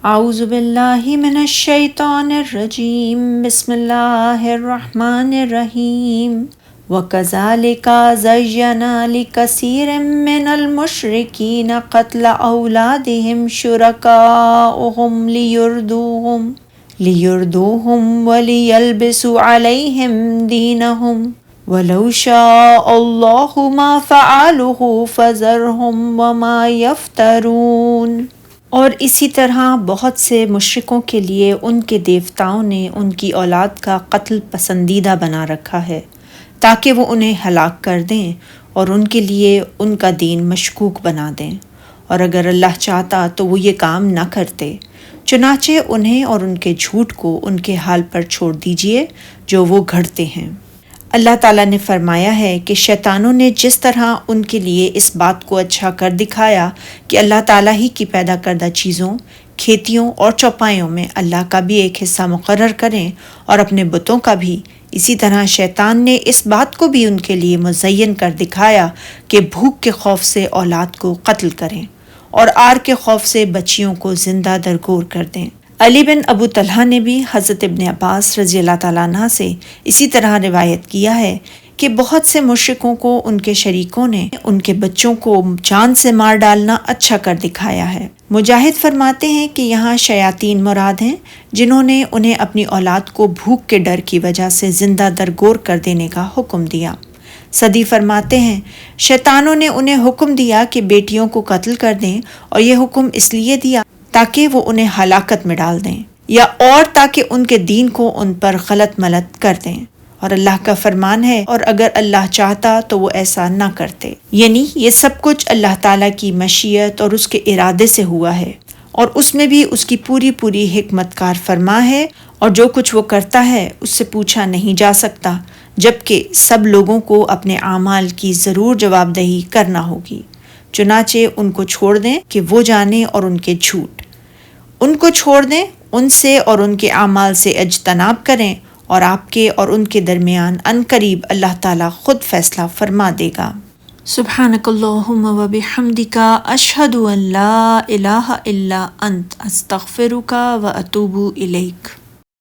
اعوذ باللہ من الشیطان الرجیم بسم اللہ الرحمن الرحیم وَكَذَلِكَ زَيَّنَ لِكَثِيرٍ مِّنَ الْمُشْرِكِينَ قَتْلَ أَوْلَادِهِمْ شُرَكَاؤُهُمْ لِيُرْدُوهُمْ وَلِيَلْبِسُوا عَلَيْهِمْ دِينَهُمْ وَلَوْ شَاءَ اللَّهُ مَا فَعَلُوهُ فَذَرْهُمْ وَمَا يَفْتَرُونَ۔ اور اسی طرح بہت سے مشرکوں کے لیے ان کے دیوتاؤں نے ان کی اولاد کا قتل پسندیدہ بنا رکھا ہے تاکہ وہ انہیں ہلاک کر دیں اور ان کے لیے ان کا دین مشکوک بنا دیں، اور اگر اللہ چاہتا تو وہ یہ کام نہ کرتے، چنانچہ انہیں اور ان کے جھوٹ کو ان کے حال پر چھوڑ دیجئے جو وہ گھڑتے ہیں۔ اللہ تعالیٰ نے فرمایا ہے کہ شیطانوں نے جس طرح ان کے لیے اس بات کو اچھا کر دکھایا کہ اللہ تعالیٰ ہی کی پیدا کردہ چیزوں، کھیتیوں اور چوپایوں میں اللہ کا بھی ایک حصہ مقرر کریں اور اپنے بتوں کا بھی، اسی طرح شیطان نے اس بات کو بھی ان کے لیے مزین کر دکھایا کہ بھوک کے خوف سے اولاد کو قتل کریں اور آر کے خوف سے بچیوں کو زندہ درگور کر دیں۔ علی بن ابو طلحہ نے بھی حضرت ابن عباس رضی اللہ تعالیٰ عنہ سے اسی طرح روایت کیا ہے کہ بہت سے مشرکوں کو ان کے شریکوں نے ان کے بچوں کو جان سے مار ڈالنا اچھا کر دکھایا ہے۔ مجاہد فرماتے ہیں کہ یہاں شیاطین مراد ہیں جنہوں نے انہیں اپنی اولاد کو بھوک کے ڈر کی وجہ سے زندہ درگور کر دینے کا حکم دیا۔ صدی فرماتے ہیں شیطانوں نے انہیں حکم دیا کہ بیٹیوں کو قتل کر دیں، اور یہ حکم اس لیے دیا تاکہ وہ انہیں ہلاکت میں ڈال دیں، یا اور تاکہ ان کے دین کو ان پر غلط ملت کر دیں، اور اللہ کا فرمان ہے اور اگر اللہ چاہتا تو وہ ایسا نہ کرتے، یعنی یہ سب کچھ اللہ تعالیٰ کی مشیت اور اس کے ارادے سے ہوا ہے، اور اس میں بھی اس کی پوری پوری حکمت کار فرما ہے، اور جو کچھ وہ کرتا ہے اس سے پوچھا نہیں جا سکتا، جبکہ سب لوگوں کو اپنے اعمال کی ضرور جواب دہی کرنا ہوگی۔ چنانچہ ان کو چھوڑ دیں کہ وہ جانیں اور ان کے جھوٹ، ان کو چھوڑ دیں، ان سے اور ان کے اعمال سے اجتناب کریں، اور آپ کے اور ان کے درمیان عنقریب اللہ تعالیٰ خود فیصلہ فرما دے گا۔ سبحانک اللہم و بحمدک، اشہد ان لا الہ الا انت، استغفرک و اتوب الیک۔